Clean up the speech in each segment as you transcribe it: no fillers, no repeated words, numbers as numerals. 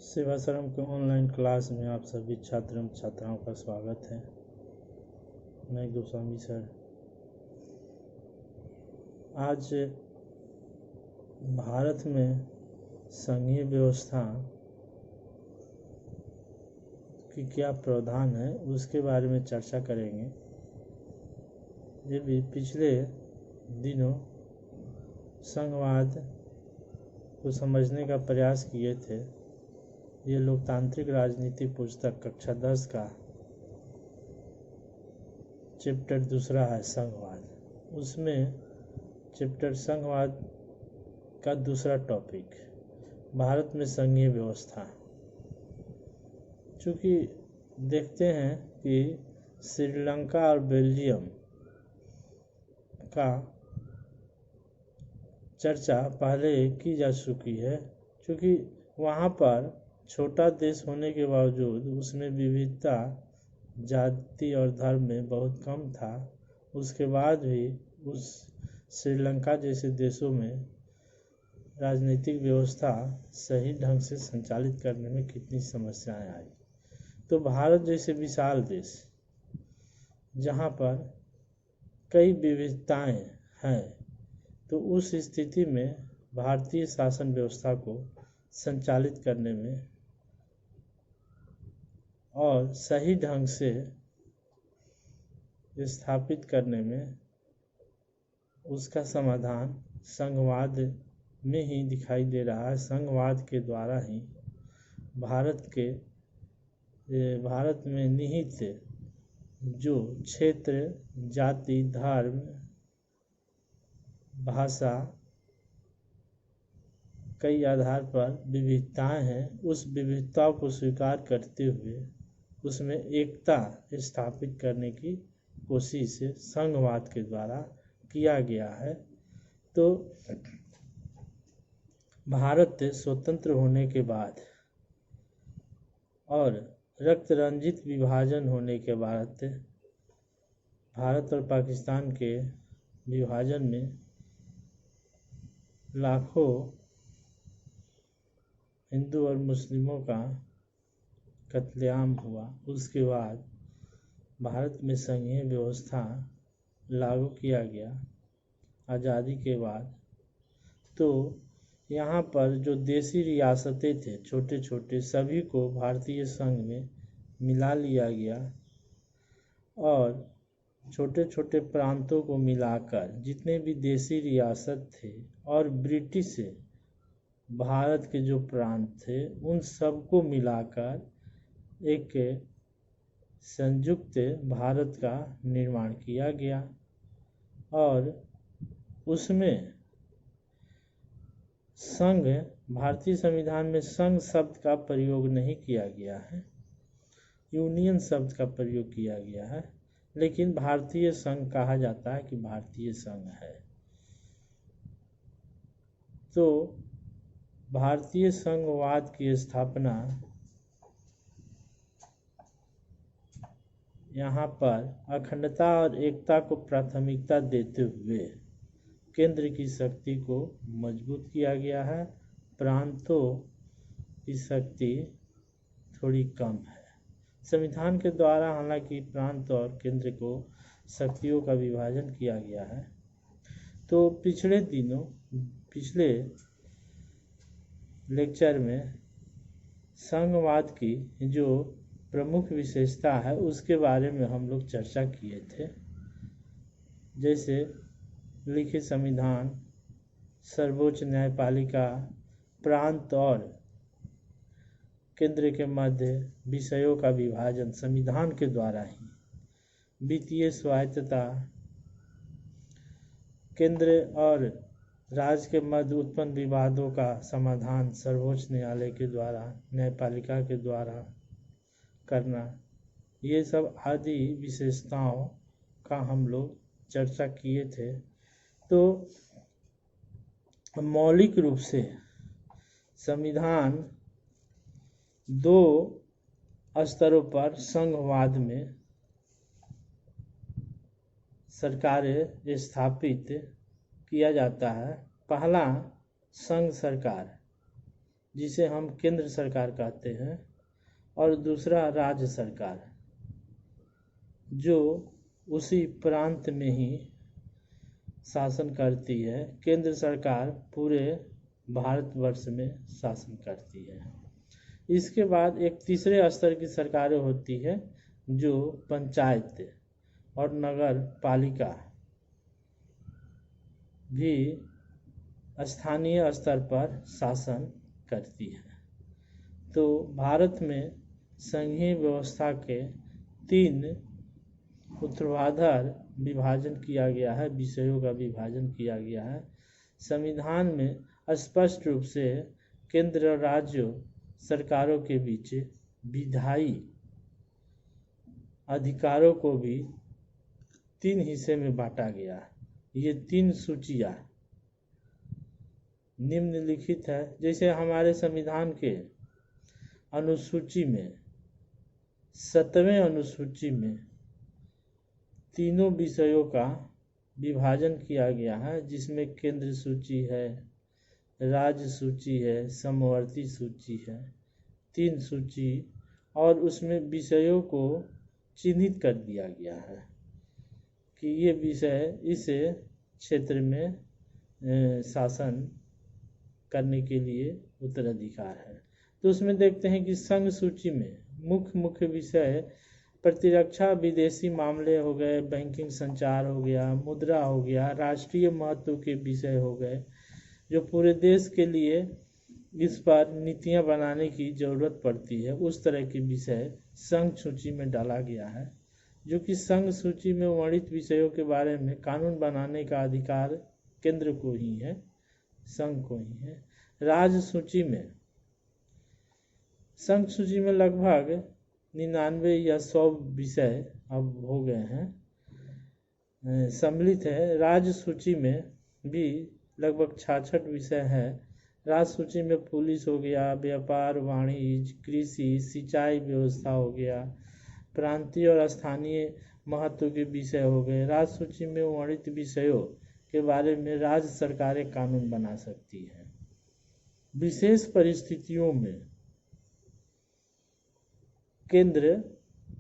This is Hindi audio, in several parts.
सेवाश्रम के ऑनलाइन क्लास में आप सभी छात्र एवं छात्राओं का स्वागत है। मैं गोस्वामी सर आज भारत में संघीय व्यवस्था की क्या प्रावधान है उसके बारे में चर्चा करेंगे। ये भी पिछले दिनों संघवाद को समझने का प्रयास किए थे। ये लोकतांत्रिक राजनीति पुस्तक कक्षा 10 का चैप्टर दूसरा है संघवाद। उसमें चैप्टर संघवाद का दूसरा टॉपिक भारत में संघीय व्यवस्था। चूँकि देखते हैं कि श्रीलंका और बेल्जियम का चर्चा पहले की जा चुकी है। क्योंकि वहाँ पर छोटा देश होने के बावजूद उसमें विविधता जाति और धर्म में बहुत कम था। उसके बाद भी उस श्रीलंका जैसे देशों में राजनीतिक व्यवस्था सही ढंग से संचालित करने में कितनी समस्याएं आई। तो भारत जैसे विशाल देश जहाँ पर कई विविधताएं हैं, तो उस स्थिति में भारतीय शासन व्यवस्था को संचालित करने में और सही ढंग से स्थापित करने में उसका समाधान संघवाद में ही दिखाई दे रहा है। संघवाद के द्वारा ही भारत में निहित जो क्षेत्र, जाति, धर्म, भाषा कई आधार पर विविधताएं हैं, उस विविधताओं को स्वीकार करते हुए उसमें एकता स्थापित करने की कोशिश संघवाद के द्वारा किया गया है। तो भारत स्वतंत्र होने के बाद और रक्त रंजित विभाजन होने के बाद भारत और पाकिस्तान के विभाजन में लाखों हिंदू और मुस्लिमों का कत्लेआम हुआ। उसके बाद भारत में संघीय व्यवस्था लागू किया गया आज़ादी के बाद। तो यहाँ पर जो देशी रियासतें थे छोटे छोटे, सभी को भारतीय संघ में मिला लिया गया और छोटे छोटे प्रांतों को मिलाकर जितने भी देशी रियासत थे और ब्रिटिश भारत के जो प्रांत थे उन सबको मिलाकर एक संयुक्त भारत का निर्माण किया गया। और उसमें संघ, भारतीय संविधान में संघ शब्द का प्रयोग नहीं किया गया है, यूनियन शब्द का प्रयोग किया गया है। लेकिन भारतीय संघ कहा जाता है कि भारतीय संघ है। तो भारतीय संघवाद की स्थापना यहाँ पर अखंडता और एकता को प्राथमिकता देते हुए केंद्र की शक्ति को मजबूत किया गया है। प्रांतों की शक्ति थोड़ी कम है। संविधान के द्वारा हालांकि प्रांत और केंद्र को शक्तियों का विभाजन किया गया है। तो पिछले लेक्चर में संघवाद की जो प्रमुख विशेषता है उसके बारे में हम लोग चर्चा किए थे। जैसे लिखित संविधान, सर्वोच्च न्यायपालिका, प्रांत और केंद्र के मध्य विषयों का विभाजन संविधान के द्वारा ही, वित्तीय स्वायत्तता, केंद्र और राज्य के मध्य उत्पन्न विवादों का समाधान सर्वोच्च न्यायालय के द्वारा, न्यायपालिका के द्वारा करना, ये सब आदि विशेषताओं का हम लोग चर्चा किए थे। तो मौलिक रूप से संविधान दो स्तरों पर संघवाद में सरकारें स्थापित किया जाता है। पहला संघ सरकार जिसे हम केंद्र सरकार कहते हैं, और दूसरा राज्य सरकार, जो उसी प्रांत में ही शासन करती है। केंद्र सरकार पूरे भारतवर्ष में शासन करती है। इसके बाद एक तीसरे स्तर की सरकारें होती है, जो पंचायत और नगर पालिका भी स्थानीय स्तर पर शासन करती है। तो भारत में संघीय व्यवस्था के 3 ऊर्ध्वाधर विभाजन किया गया है, विषयों का विभाजन किया गया है। संविधान में स्पष्ट रूप से केंद्र और राज्य सरकारों के बीच विधायी अधिकारों को भी 3 हिस्से में बांटा गया है। ये 3 सूचियाँ निम्नलिखित है। जैसे हमारे संविधान के अनुसूची में 7वें अनुसूची में तीनों विषयों का विभाजन किया गया है, जिसमें केंद्र सूची है, राज्य सूची है, समवर्ती सूची है, 3 सूची, और उसमें विषयों को चिन्हित कर दिया गया है कि ये विषय इस क्षेत्र में शासन करने के लिए उत्तराधिकार है। तो उसमें देखते हैं कि संघ सूची में मुख्य विषय प्रतिरक्षा, विदेशी मामले हो गए, बैंकिंग संचार हो गया, मुद्रा हो गया, राष्ट्रीय महत्व के विषय हो गए, जो पूरे देश के लिए इस पर नीतियां बनाने की ज़रूरत पड़ती है, उस तरह के विषय संघ सूची में डाला गया है। जो कि संघ सूची में वर्णित विषयों के बारे में कानून बनाने का अधिकार केंद्र को ही है, संघ को ही है। राज्य सूची में, संघ सूची में लगभग 99 या 100 विषय अब हो गए हैं सम्मिलित है। राज्य सूची में भी लगभग 66 विषय है। राज्य सूची में पुलिस हो गया, व्यापार, वाणिज्य, कृषि, सिंचाई व्यवस्था हो गया, प्रांतीय और स्थानीय महत्व के विषय हो गए। राज्य सूची में वर्णित विषयों के बारे में राज्य सरकारें कानून बना सकती है। विशेष परिस्थितियों में केंद्र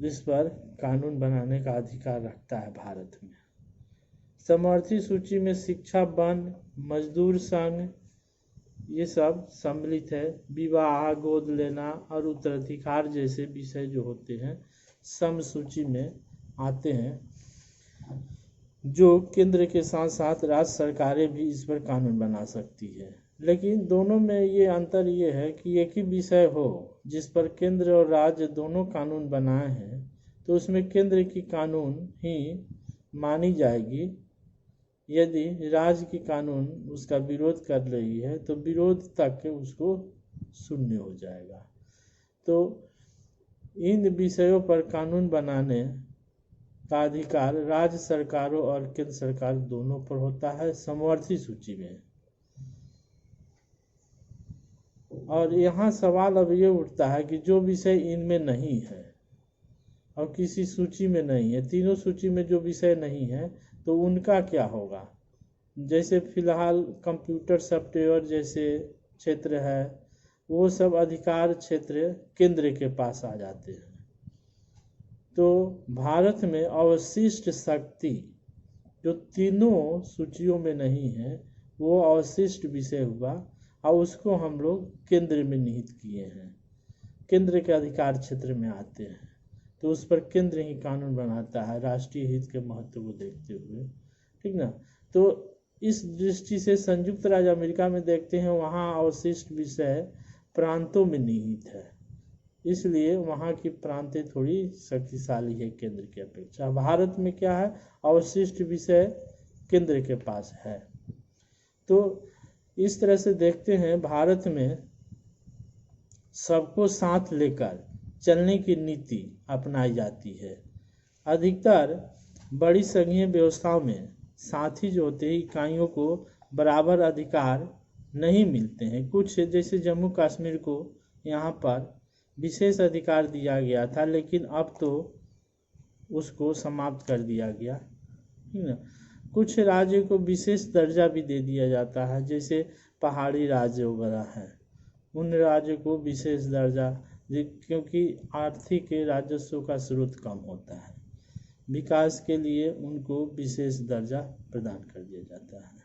इस पर कानून बनाने का अधिकार रखता है भारत में। समवर्ती सूची में शिक्षा, वन, मजदूर संघ, ये सब सम्मिलित है। विवाह, गोद लेना और उत्तराधिकार जैसे विषय जो होते हैं सम सूची में आते हैं, जो केंद्र के साथ साथ राज्य सरकारें भी इस पर कानून बना सकती है। लेकिन दोनों में ये अंतर ये है कि एक ही विषय हो जिस पर केंद्र और राज्य दोनों कानून बनाए हैं, तो उसमें केंद्र की कानून ही मानी जाएगी। यदि राज्य की कानून उसका विरोध कर रही है तो विरोध तक उसको शून्य हो जाएगा। तो इन विषयों पर कानून बनाने का अधिकार राज्य सरकारों और केंद्र सरकार दोनों पर होता है समवर्ती सूची में। और यहाँ सवाल अब ये उठता है कि जो विषय इनमें नहीं है और किसी सूची में नहीं है, तीनों सूची में जो विषय नहीं है, तो उनका क्या होगा। जैसे फिलहाल कंप्यूटर सॉफ्टवेयर जैसे क्षेत्र है, वो सब अधिकार क्षेत्र केंद्र के पास आ जाते हैं। तो भारत में अवशिष्ट शक्ति जो तीनों सूचियों में नहीं है, वो अवशिष्ट विषय हुआ और उसको हम लोग केंद्र में निहित किए हैं, केंद्र के अधिकार क्षेत्र में आते हैं। तो उस पर केंद्र ही कानून बनाता है राष्ट्रीय हित के महत्व को देखते हुए, ठीक ना। तो इस दृष्टि से संयुक्त राज्य अमेरिका में देखते हैं, वहाँ अवशिष्ट विषय प्रांतों में निहित है, इसलिए वहाँ की प्रांतें थोड़ी शक्तिशाली है केंद्र की अपेक्षा। भारत में क्या है, अवशिष्ट विषय केंद्र के पास है। तो इस तरह से देखते हैं भारत में सबको साथ लेकर चलने की नीति अपनाई जाती है। अधिकतर बड़ी संघीय व्यवस्थाओं में साथी जो होते हैं इकाइयों को बराबर अधिकार नहीं मिलते हैं। कुछ जैसे जम्मू कश्मीर को यहाँ पर विशेष अधिकार दिया गया था, लेकिन अब तो उसको समाप्त कर दिया गया, ठीक ना। कुछ राज्यों को विशेष दर्जा भी दे दिया जाता है, जैसे पहाड़ी राज्य वगैरह हैं, उन राज्य को विशेष दर्जा, क्योंकि आर्थिक राजस्व का स्रोत कम होता है, विकास के लिए उनको विशेष दर्जा प्रदान कर दिया जाता है।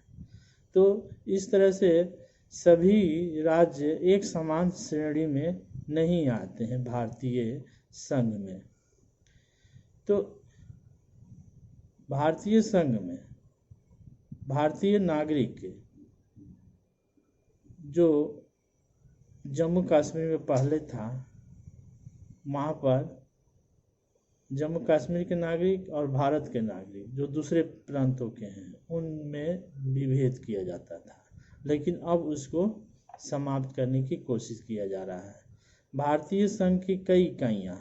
तो इस तरह से सभी राज्य एक समान श्रेणी में नहीं आते हैं भारतीय संघ में। तो भारतीय संघ में भारतीय नागरिक जो जम्मू कश्मीर में पहले था, वहाँ पर जम्मू कश्मीर के नागरिक और भारत के नागरिक जो दूसरे प्रांतों के हैं उनमें विभेद किया जाता था, लेकिन अब उसको समाप्त करने की कोशिश किया जा रहा है। भारतीय संघ की कई इकाइयाँ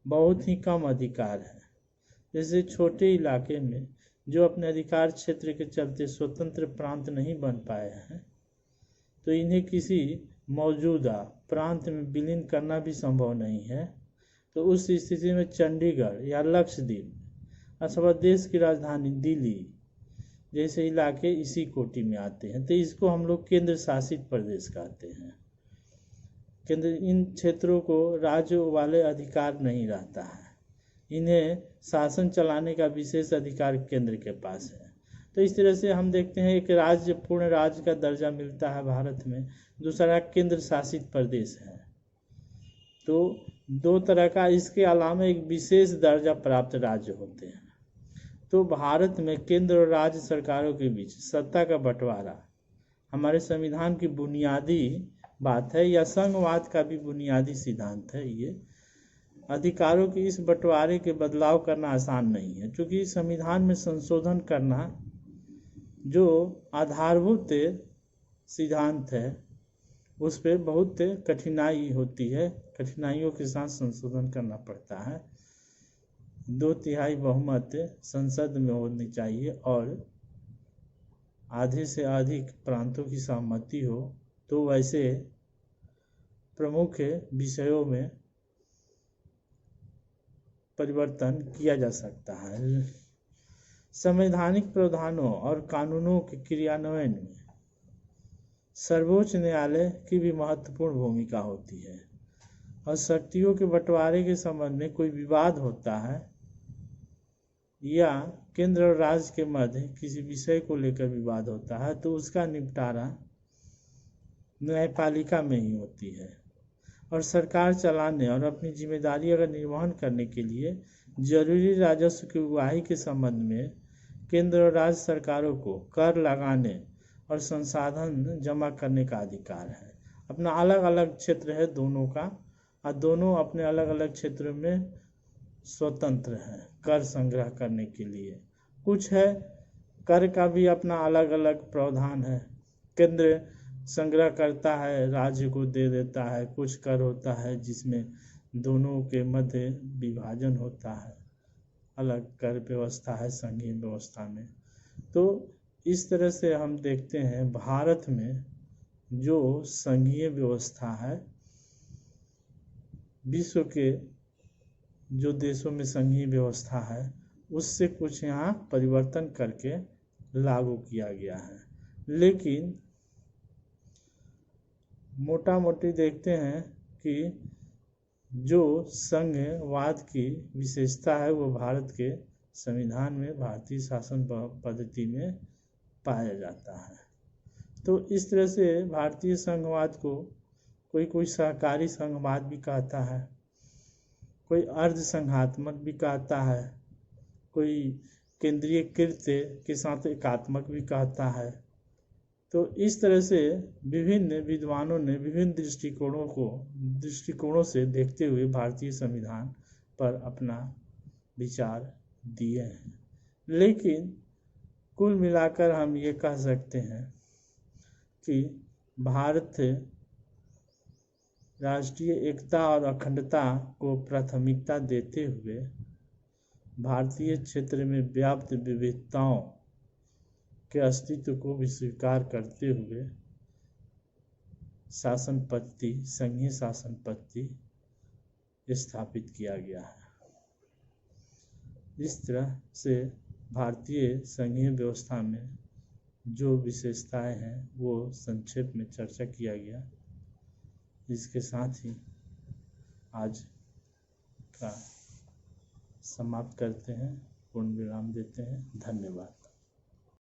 बहुत ही कम अधिकार हैं, जैसे छोटे इलाके में जो अपने अधिकार क्षेत्र के चलते स्वतंत्र प्रांत नहीं बन पाए हैं, तो इन्हें किसी मौजूदा प्रांत में विलीन करना भी संभव नहीं है। तो उस स्थिति में चंडीगढ़ या लक्षद्वीप अथवा देश की राजधानी दिल्ली जैसे इलाके इसी कोटि में आते हैं। तो इसको हम लोग केंद्र शासित प्रदेश कहते हैं। केंद्र इन क्षेत्रों को राज्य वाले अधिकार नहीं रहता है, इन्हें शासन चलाने का विशेष अधिकार केंद्र के पास है। तो इस तरह से हम देखते हैं एक राज्य पूर्ण राज्य का दर्जा मिलता है भारत में, दूसरा केंद्र शासित प्रदेश है। तो दो तरह का, इसके अलावा एक विशेष दर्जा प्राप्त राज्य होते हैं। तो भारत में केंद्र और राज्य सरकारों के बीच सत्ता का बंटवारा हमारे संविधान की बुनियादी बात है, या संघवाद का भी बुनियादी सिद्धांत है। ये अधिकारों के इस बंटवारे के बदलाव करना आसान नहीं है, क्योंकि संविधान में संशोधन करना जो आधारभूत सिद्धांत है उस पर बहुत कठिनाई होती है, कठिनाइयों के साथ संशोधन करना पड़ता है। 2/3 बहुमत संसद में होनी चाहिए और आधे से अधिक प्रांतों की सहमति हो, तो वैसे प्रमुख विषयों में परिवर्तन किया जा सकता है। संवैधानिक प्रावधानों और कानूनों के क्रियान्वयन में सर्वोच्च न्यायालय की भी महत्वपूर्ण भूमिका होती है, और शक्तियों के बंटवारे के संबंध में कोई विवाद होता है या केंद्र और राज्य के मध्य किसी विषय को लेकर विवाद होता है, तो उसका निपटारा न्यायपालिका में ही होती है। और सरकार चलाने और अपनी जिम्मेदारी का निर्वहन करने के लिए जरूरी राजस्व की उगाही के संबंध में केंद्र और राज्य सरकारों को कर लगाने और संसाधन जमा करने का अधिकार है। अपना अलग अलग क्षेत्र है दोनों का, और दोनों अपने अलग अलग क्षेत्रों में स्वतंत्र हैं कर संग्रह करने के लिए। कुछ है कर का भी अपना अलग अलग प्रावधान है, केंद्र संग्रह करता है राज्य को दे देता है, कुछ कर होता है जिसमें दोनों के मध्य विभाजन होता है, अलग कर व्यवस्था है संघीय व्यवस्था में। तो इस तरह से हम देखते हैं भारत में जो संघीय व्यवस्था है, विश्व के जो देशों में संघीय व्यवस्था है उससे कुछ यहाँ परिवर्तन करके लागू किया गया है। लेकिन मोटा मोटी देखते हैं कि जो संघवाद की विशेषता है वो भारत के संविधान में, भारतीय शासन पद्धति में पाया जाता है। तो इस तरह से भारतीय संघवाद को कोई सहकारी संघवाद भी कहता है, कोई अर्ध संघात्मक भी कहता है, कोई केंद्रीयकृत के साथ एकात्मक भी कहता है। तो इस तरह से विभिन्न विद्वानों ने विभिन्न दृष्टिकोणों से देखते हुए भारतीय संविधान पर अपना विचार दिए हैं। लेकिन कुल मिलाकर हम ये कह सकते हैं कि भारत राष्ट्रीय एकता और अखंडता को प्राथमिकता देते हुए भारतीय क्षेत्र में व्याप्त विविधताओं के अस्तित्व को भी स्वीकार करते हुए शासन पद्धति, संघीय शासन पद्धति स्थापित किया गया है। इस तरह से भारतीय संघीय व्यवस्था में जो विशेषताएं हैं वो संक्षेप में चर्चा किया गया। इसके साथ ही आज का समाप्त करते हैं, पूर्ण विराम देते हैं। धन्यवाद।